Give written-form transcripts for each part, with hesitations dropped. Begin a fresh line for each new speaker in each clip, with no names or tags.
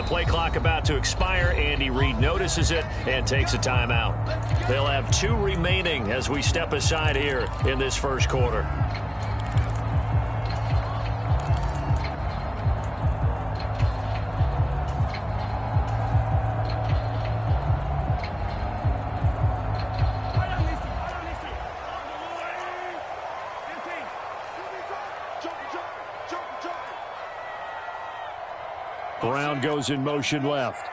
play clock about to expire. Andy Reid notices it and takes a timeout. They'll have 2 remaining as we step aside here in this first quarter.
Brown goes in motion left.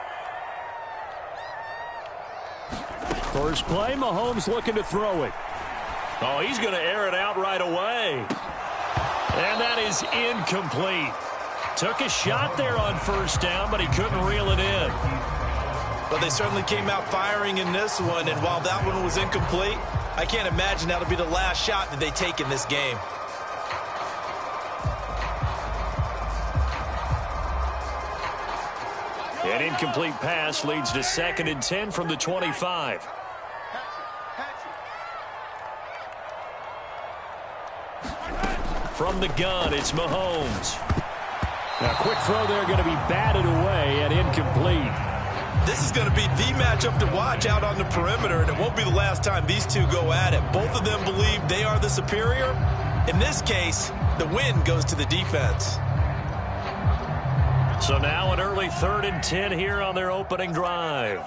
First play, Mahomes looking to throw it.
Oh, he's going to air it out right away. And that is incomplete. Took a shot there on first down, but he couldn't reel it in.
But they certainly came out firing in this one, and while that one was incomplete, I can't imagine that'll be the last shot that they take in this game.
An incomplete pass leads to 2nd and 10 from the 25. From the gun, it's Mahomes.
A quick throw there going to be batted away and incomplete.
This is going to be the matchup to watch out on the perimeter, and it won't be the last time these two go at it. Both of them believe they are the superior. In this case, the win goes to the defense.
So now an early 3rd and 10 here on their opening drive.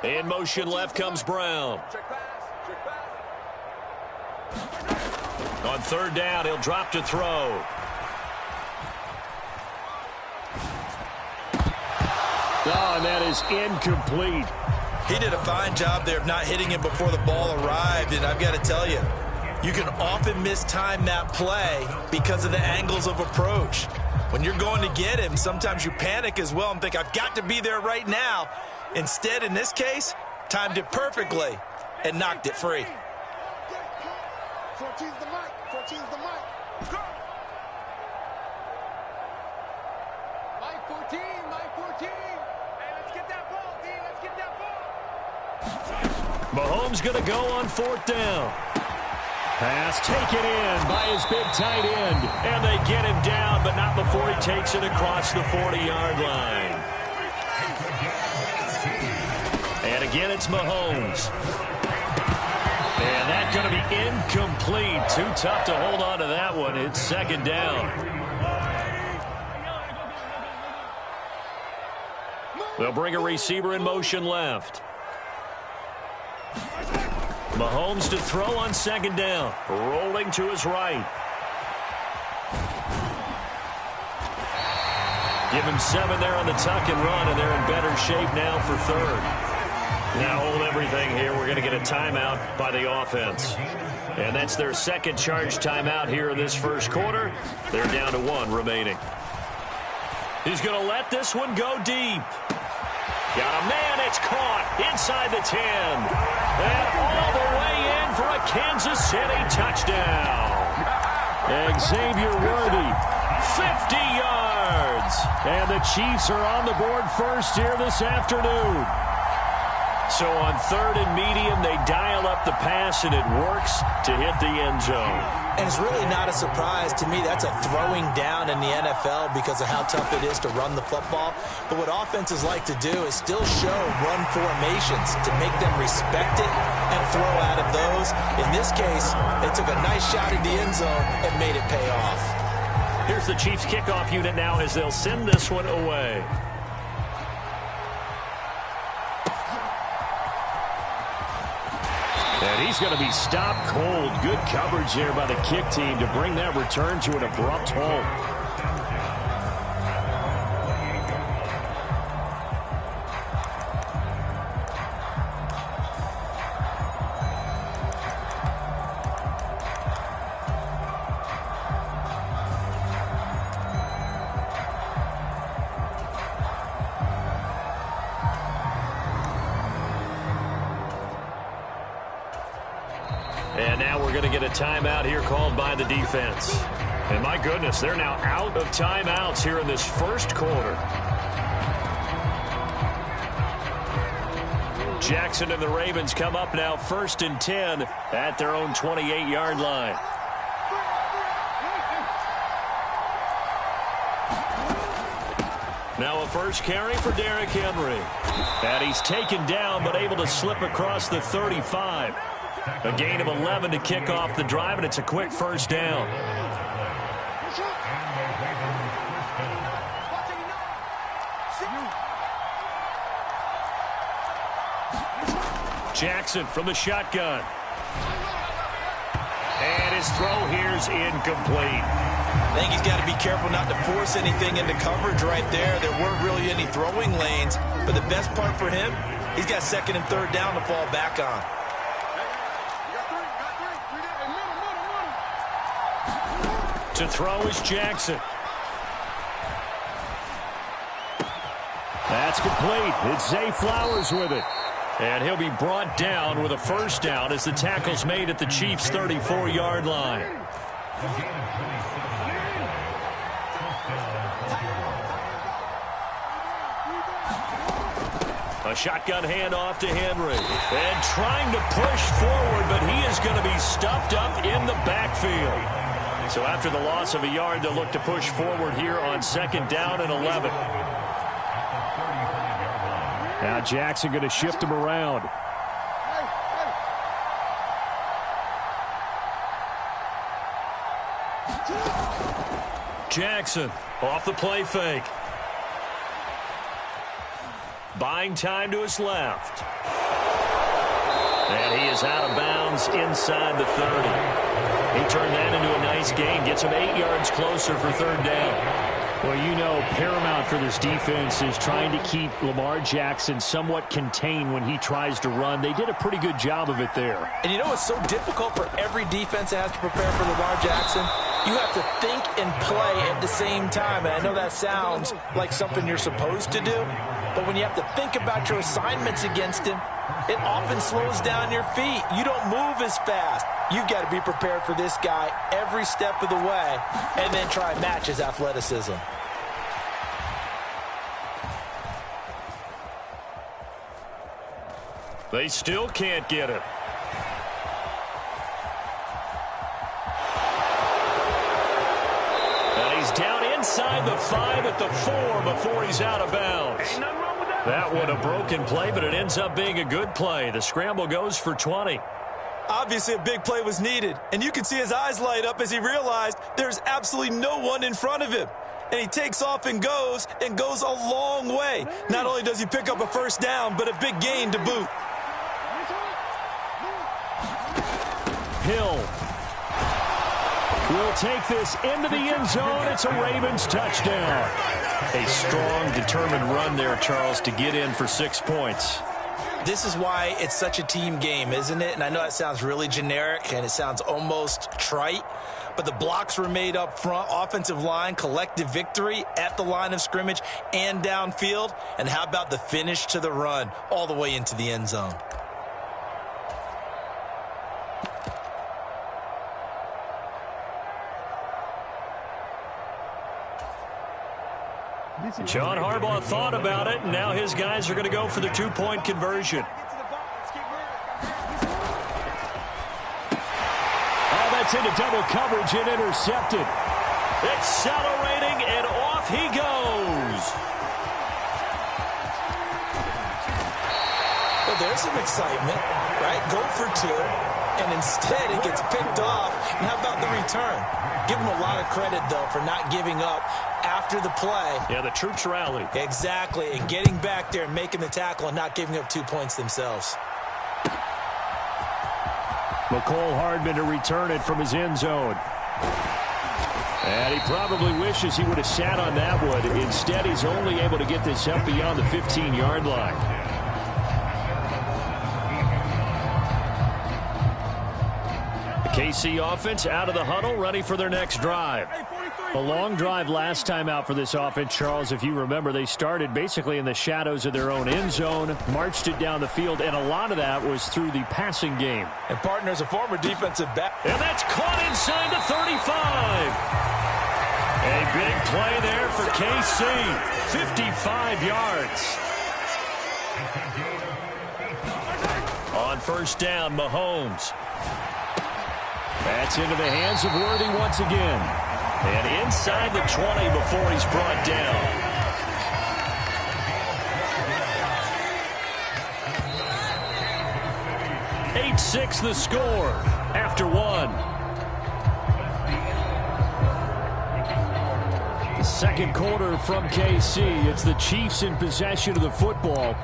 In motion left comes Brown. On 3rd down, he'll drop to throw.
Oh, and that is incomplete.
He did a fine job there of not hitting him before the ball arrived, and I've got to tell you, you can often mistime that play because of the angles of approach. When you're going to get him, sometimes you panic as well and think, I've got to be there right now. Instead, in this case, timed it perfectly and knocked it free.
14's the mic. 14's the mic. Go! Mike 14, Mike 14. Hey, let's get that ball, D. Let's get that ball.
Mahomes going to go on 4th down.
Pass taken in by his big tight end.
And they get him down, but not before he takes it across the 40-yard line. And again, it's Mahomes. And that's going to be incomplete. Too tough to hold on to that one. It's 2nd down. They'll bring a receiver in motion left. Mahomes to throw on 2nd down. Rolling to his right. Give him 7 there on the tuck and run, and they're in better shape now for 3rd. Now hold everything here. We're going to get a timeout by the offense. And that's their 2nd charge timeout here in this first quarter. They're down to 1 remaining. He's going to let this one go deep. Got a man. It's caught inside the 10. And all the way in for a Kansas City touchdown.
Xavier Worthy,
50 yards.
And the Chiefs are on the board first here this afternoon.
So on 3rd and medium, they dial up the pass, and it works to hit the end zone.
And it's really not a surprise to me. That's a throwing down in the NFL because of how tough it is to run the football. But what offenses like to do is still show run formations to make them respect it and throw out of those. In this case, they took a nice shot in the end zone and made it pay off.
Here's the Chiefs kickoff unit now as they'll send this one away.
And he's going to be stopped cold. Good coverage there by the kick team to bring that return to an abrupt halt.
And now we're going to get a timeout here called by the defense. And my goodness, they're now out of timeouts here in this first quarter. Jackson and the Ravens come up now 1st and 10 at their own 28-yard line. Now a first carry for Derrick Henry. And he's taken down but able to slip across the 35. A gain of 11 to kick off the drive, and it's a quick first down. Jackson from the shotgun. And his throw here's incomplete.
I think he's got to be careful not to force anything into coverage right there. There weren't really any throwing lanes, but the best part for him, he's got 2nd and 3rd down to fall back on.
To throw is Jackson. That's complete. It's Zay Flowers with it. And he'll be brought down with a first down as the tackle's made at the Chiefs' 34-yard line. A shotgun handoff to Henry. And trying to push forward, but he is going to be stuffed up in the backfield. So after the loss of a yard, they'll look to push forward here on 2nd down and 11. Now Jackson going to shift him around. Jackson off the play fake. Buying time to his left. And he is out of bounds inside the 30. He turned that into a nice gain. Gets him 8 yards closer for 3rd down. Well, you know, paramount for this defense is trying to keep Lamar Jackson somewhat contained when he tries to run. They did a pretty good job of it there.
And you know it's so difficult for every defense that has to prepare for Lamar Jackson? You have to think and play at the same time. And I know that sounds like something you're supposed to do, but when you have to think about your assignments against him, it often slows down your feet. You don't move as fast. You've got to be prepared for this guy every step of the way and then try and match his athleticism.
They still can't get it. And he's down inside the 5 at the 4 before he's out of bounds. That one a broken play, but it ends up being a good play. The scramble goes for 20.
Obviously, a big play was needed, and you can see his eyes light up as he realized there's absolutely no one in front of him. And he takes off and goes a long way. Not only does he pick up a first down, but a big gain to boot.
Hill will take this into the end zone. It's a Ravens touchdown. A strong, determined run there, Charles, to get in for 6 points.
This is why it's such a team game, isn't it? And I know that sounds really generic and it sounds almost trite, but the blocks were made up front, offensive line, collective victory at the line of scrimmage and downfield. And how about the finish to the run all the way into the end zone?
John Harbaugh thought about it, and now his guys are going to go for the 2-point conversion. Oh, that's into double coverage and intercepted. Accelerating, and off he goes.
Well, there's some excitement, right? Go for 2, and instead it gets picked off. And how about the return? Give him a lot of credit, though, for not giving up after the play.
Yeah, the troops rallied.
Exactly, and getting back there and making the tackle and not giving up 2 points themselves.
McCole Hardman to return it from his end zone. And he probably wishes he would have sat on that one. Instead, he's only able to get this up beyond the 15-yard line. KC offense out of the huddle, ready for their next drive. A long drive last time out for this offense, Charles. If you remember, they started basically in the shadows of their own end zone, marched it down the field, and a lot of that was through the passing game.
And partner's a former defensive back.
And that's caught inside the 35. A big play there for KC. 55 yards. on first down, Mahomes.
That's into the hands of Worthy once again.
And inside the 20 before he's brought down. 8-6 the score after one. The second quarter from KC. It's the Chiefs in possession of the football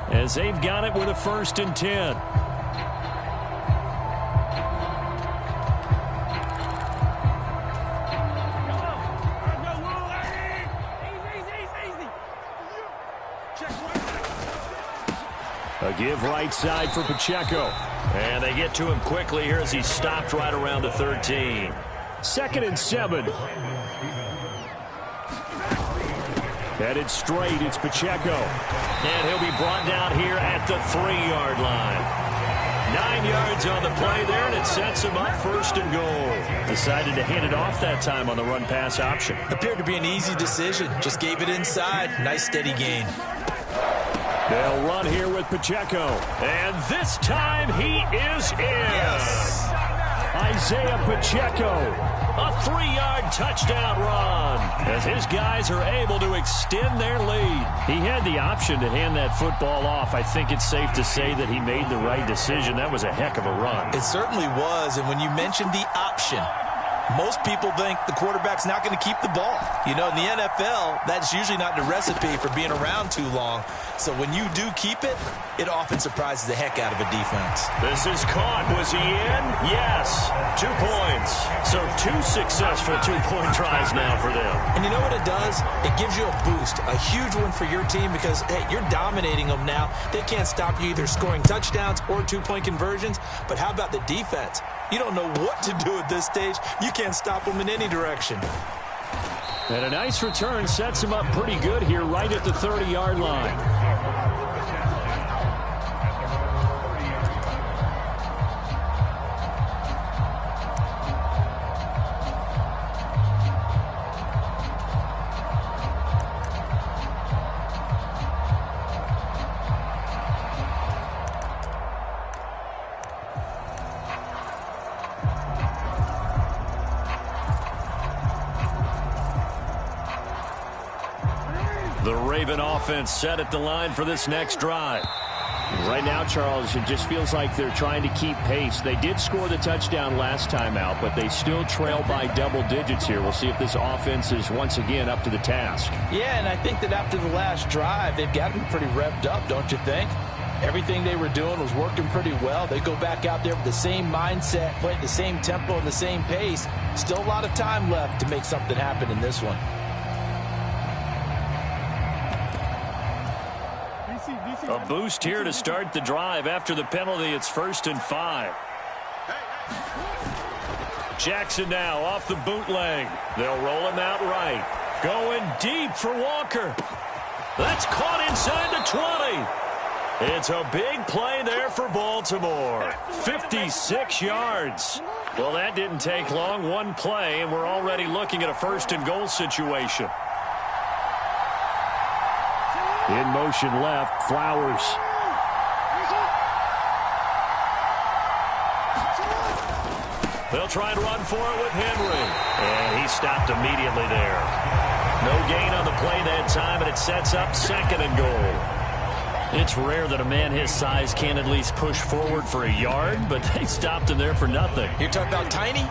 as they've got it with a 1st and 10. A give right side for Pacheco. And they get to him quickly here as he's stopped right around the 13.
2nd and 7. Headed straight, it's Pacheco.
And he'll be brought down here at the 3-yard line. 9 yards on the play there, and it sets him up 1st and goal. Decided to hand it off that time on the run-pass option.
Appeared to be an easy decision. Just gave it inside. Nice steady gain.
They'll run here with Pacheco. And this time he is in.
Yes.
Isaiah Pacheco. A 3-yard touchdown run as his guys are able to extend their lead. He had the option to hand that football off. I think it's safe to say that he made the right decision. That was a heck of a run.
It certainly was. And when you mentioned the option, most people think the quarterback's not going to keep the ball. You know, in the NFL, that's usually not the recipe for being around too long. So when you do keep it, it often surprises the heck out of a defense.
This is caught. Was he in? Yes. 2 points. So 2 successful 2-point tries now for them.
And you know what it does? It gives you a boost, a huge one for your team because, hey, you're dominating them now. They can't stop you either scoring touchdowns or 2-point conversions. But how about the defense? You don't know what to do at this stage. You can't stop them in any direction.
And a nice return sets him up pretty good here right at the 30-yard line.
The Raven offense set at the line for this next drive.
Right now, Charles, it just feels like they're trying to keep pace. They did score the touchdown last time out, but they still trail by double digits here. We'll see if this offense is once again up to the task.
Yeah, and I think that after the last drive, they've got to be pretty revved up, don't you think? Everything they were doing was working pretty well. They go back out there with the same mindset, play at the same tempo and the same pace. Still a lot of time left to make something happen in this one.
A boost here to start the drive. After the penalty, it's 1st and 5. Jackson now off the bootleg. They'll roll him out right. Going deep for Walker. That's caught inside the 20. It's a big play there for Baltimore. 56 yards. Well, that didn't take long. One play, and we're already looking at a 1st and goal situation.
In motion left, Flowers.
They'll try and run for it with Henry. And he stopped immediately there. No gain on the play that time, and it sets up 2nd and goal. It's rare that a man his size can't at least push forward for a yard, but they stopped him there for nothing.
You're talking about Tiny?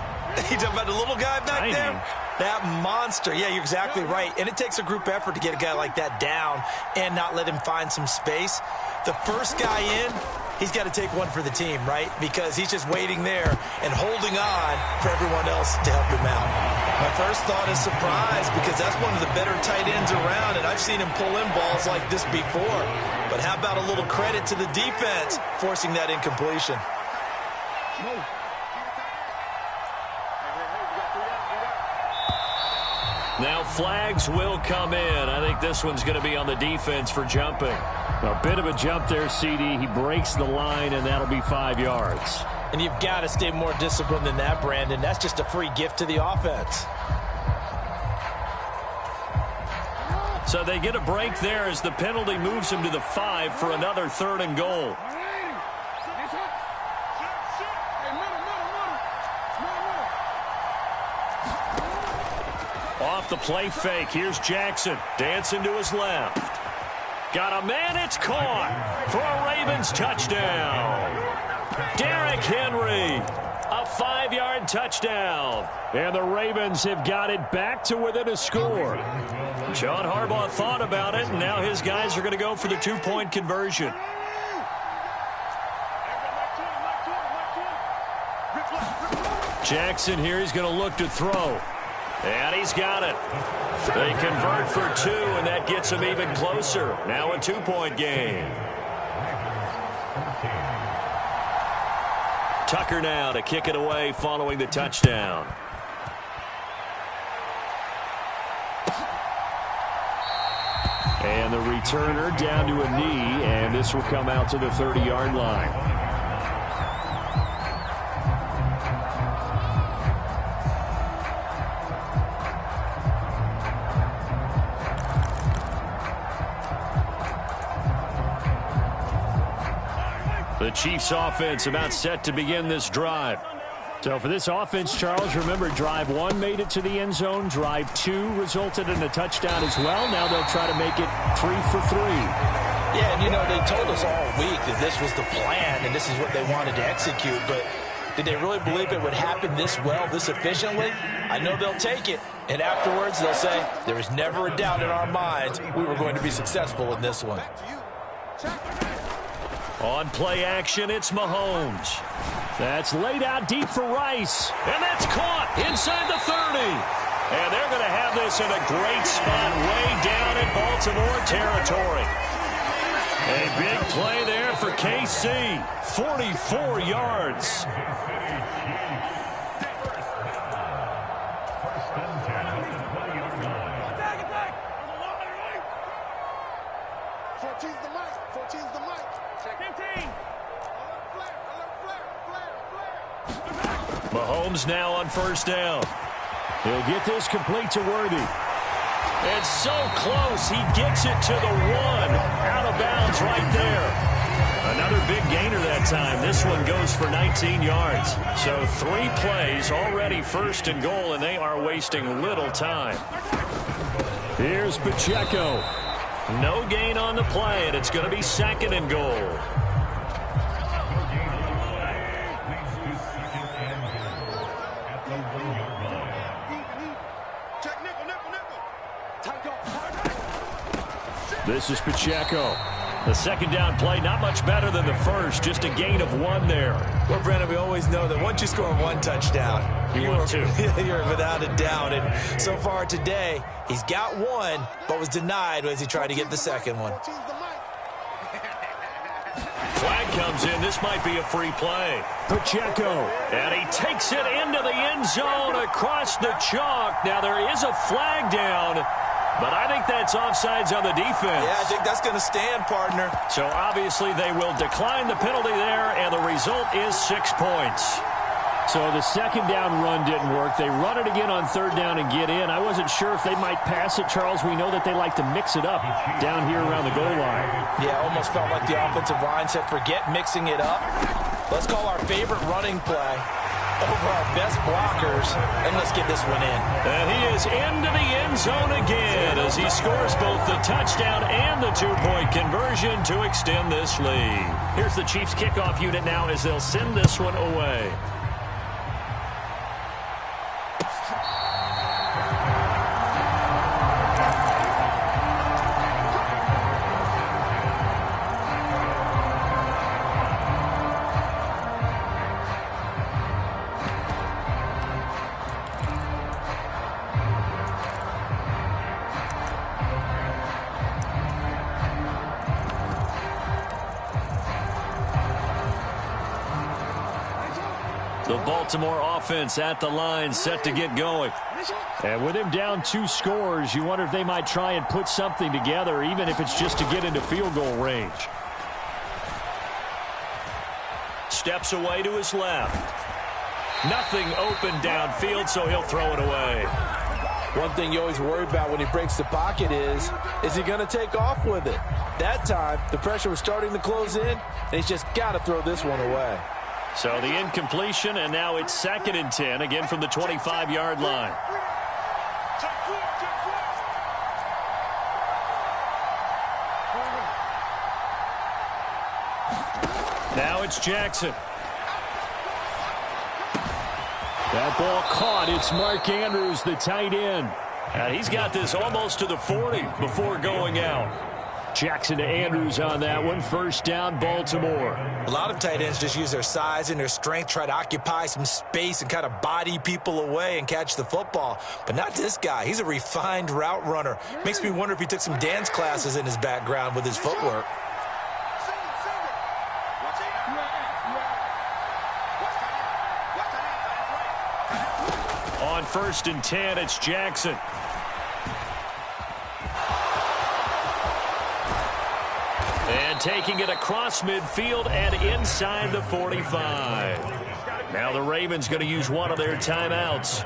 You're talking about the little guy back there? That monster. Yeah, you're exactly right. And it takes a group effort to get a guy like that down and not let him find some space. The first guy in, he's got to take one for the team, right? Because he's just waiting there and holding on for everyone else to help him out. My first thought is surprise because that's one of the better tight ends around, and I've seen him pull in balls like this before. But how about a little credit to the defense forcing that incompletion?
Now flags will come in. I think this one's going to be on the defense for jumping.
A bit of a jump there, CD. He breaks the line, and that'll be 5 yards.
And you've got to stay more disciplined than that, Brandon. That's just a free gift to the offense.
So they get a break there as the penalty moves him to the 5 for another 3rd and goal. off the play fake. Here's Jackson dancing to his left. Got a man, it's caught for a Ravens touchdown. Derrick Henry, a 5-yard touchdown. And the Ravens have got it back to within a score. John Harbaugh thought about it, and now his guys are going to go for the 2-point conversion. Jackson here, he's going to look to throw. And he's got it. They convert for 2, and that gets them even closer. Now a 2-point game. Tucker now to kick it away following the touchdown. And the returner down to a knee, and this will come out to the 30-yard line. The Chiefs offense about set to begin this drive. So for this offense, Charles, remember drive 1 made it to the end zone. Drive 2 resulted in a touchdown as well. Now they'll try to make it 3 for 3.
Yeah, and you know, they told us all week that this was the plan and this is what they wanted to execute. But did they really believe it would happen this well, this efficiently? I know they'll take it. And afterwards, they'll say, there was never a doubt in our minds we were going to be successful in this one.
On play action, it's Mahomes. That's laid out deep for Rice. And that's caught inside the 30. And they're going to have this in a great spot way down in Baltimore territory. A big play there for KC. 44 yards. Mahomes now on first down. He'll get this complete to Worthy. It's so close. He gets it to the 1. Out of bounds right there. Another big gainer that time. This one goes for 19 yards. So 3 plays already first and goal, and they are wasting little time. Here's Pacheco. No gain on the play, and it's going to be 2nd and goal. This is Pacheco. The 2nd down play, not much better than the first. Just a gain of 1 there.
Well, Brandon, we always know that once you score 1 touchdown, you're without a doubt. And so far today, he's got 1, but was denied as he tried to get the 2nd one.
Flag comes in. This might be a free play. Pacheco. And he takes it into the end zone across the chalk. Now there is a flag down, but I think that's offsides on the defense.
Yeah, I think that's going to stand, partner.
So obviously they will decline the penalty there, and the result is 6 points.
So the 2nd down run didn't work. They run it again on 3rd down and get in. I wasn't sure if they might pass it, Charles. We know that they like to mix it up down here around the goal line.
Yeah, almost felt like the offensive line said, forget mixing it up. Let's call our favorite running play over our best blockers, and let's get this one in.
And he is into the end zone again as he scores both the touchdown and the 2-point conversion to extend this lead. Here's the Chiefs kickoff unit now as they'll send this one away. The Baltimore offense at the line, set to get going.
And with him down 2 scores, you wonder if they might try and put something together, even if it's just to get into field goal range.
Steps away to his left. Nothing open downfield, so he'll throw it away.
One thing you always worry about when he breaks the pocket is he going to take off with it? That time, the pressure was starting to close in, and he's just got to throw this one away.
So the incompletion, and now it's 2nd and 10, again from the 25-yard line. Now it's Jackson.
That ball caught. It's Mark Andrews, the tight end.
And he's got this almost to the 40 before going out.
Jackson to Andrews on that one. First down, Baltimore.
A lot of tight ends just use their size and their strength, try to occupy some space and kind of body people away and catch the football. But not this guy. He's a refined route runner. Makes me wonder if he took some dance classes in his background with his footwork.
On 1st and 10, it's Jackson. And taking it across midfield and inside the 45. Now the Ravens going to use one of their timeouts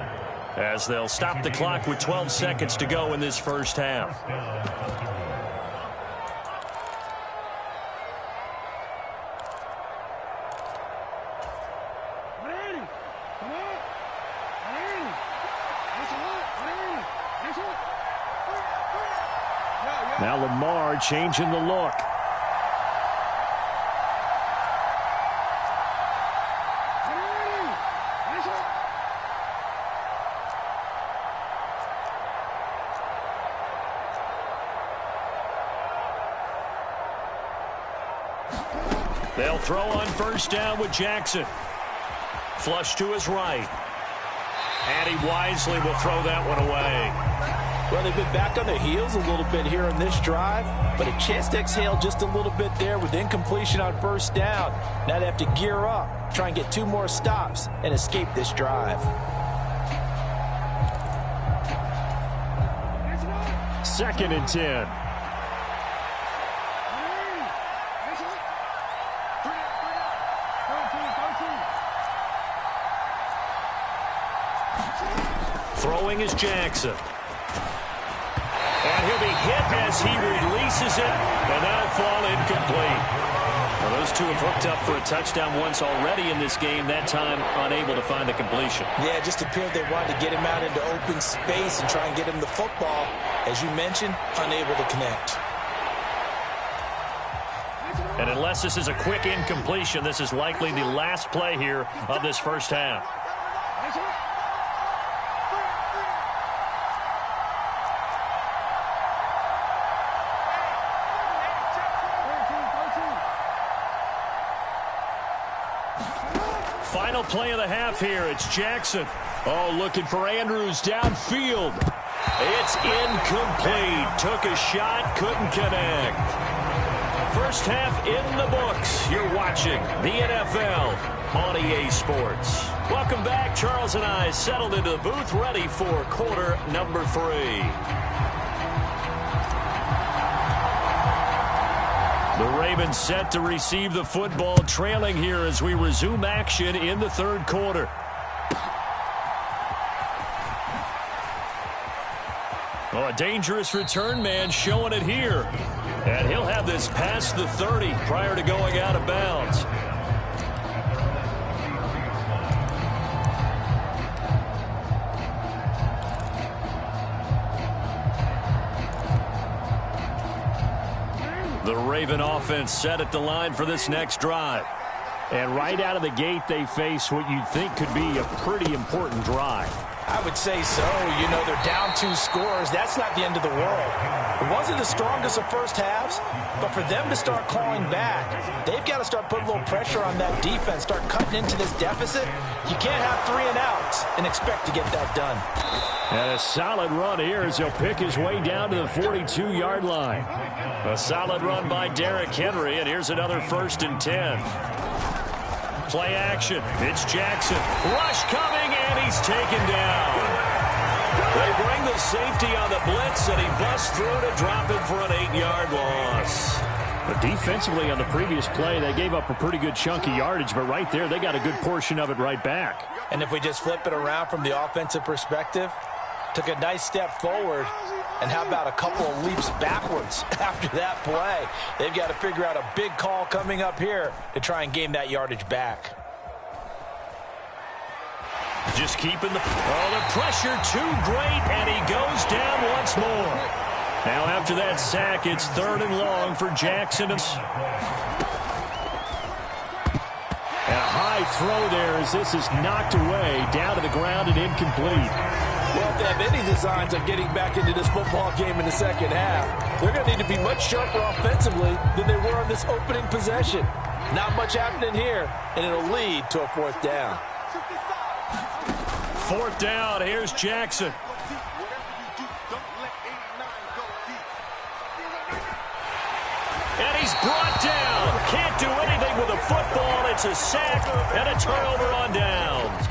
as they'll stop the clock with 12 seconds to go in this first half.
Now Lamar changing the look.
They'll throw on 1st down with Jackson. Flush to his right. And he wisely will throw that one away.
Well, they've been back on their heels a little bit here on this drive, but a chance to exhale just a little bit there with incompletion on 1st down. Now they have to gear up, try and get 2 more stops, and escape this drive.
2nd and 10.
Throwing is Jackson. And he'll be hit as he releases it, and that'll fall incomplete. Well, those two have hooked up for a touchdown once already in this game, that time unable to find the completion.
Yeah, it just appeared they wanted to get him out into open space and try and get him the football. As you mentioned, unable to connect.
And unless this is a quick incompletion, this is likely the last play here of this first half. Final play of the half here. It's Jackson.
Oh, looking for Andrews downfield.
It's incomplete. Took a shot, couldn't connect. First half in the books. You're watching the NFL on EA Sports. Welcome back. Charles and I settled into the booth, ready for quarter number 3. The Ravens set to receive the football, trailing here as we resume action in the 3rd quarter. Oh, a dangerous return man showing it here. And he'll have this past the 30 prior to going out of bounds. The Raven offense set at the line for this next drive.
And right out of the gate, they face what you'd think could be a pretty important drive.
I would say so. You know, they're down 2 scores. That's not the end of the world. It wasn't the strongest of first halves, but for them to start clawing back, they've got to start putting a little pressure on that defense, start cutting into this deficit. You can't have 3 and outs and expect to get that done.
And a solid run here as he'll pick his way down to the 42-yard line.
A solid run by Derrick Henry, and here's another 1st and 10. Play action. It's Jackson. Rush coming, and he's taken down. They bring the safety on the blitz, and he busts through to drop him for an 8-yard loss.
But defensively on the previous play, they gave up a pretty good chunk of yardage, but right there, they got a good portion of it right back.
And if we just flip it around from the offensive perspective, took a nice step forward, and how about a couple of leaps backwards after that play? They've got to figure out a big call coming up here to try and gain that yardage back.
Just keeping the pressure too great, and he goes down once more. Now after that sack, it's 3rd and long for Jackson. And a high throw there as this is knocked away, down to the ground and incomplete.
Well, if they have any designs of getting back into this football game in the second half, they're going to need to be much sharper offensively than they were on this opening possession. Not much happening here, and it'll lead to a 4th down.
4th down, here's Jackson. And he's brought down. Can't do anything with a football. It's a sack and a turnover on downs.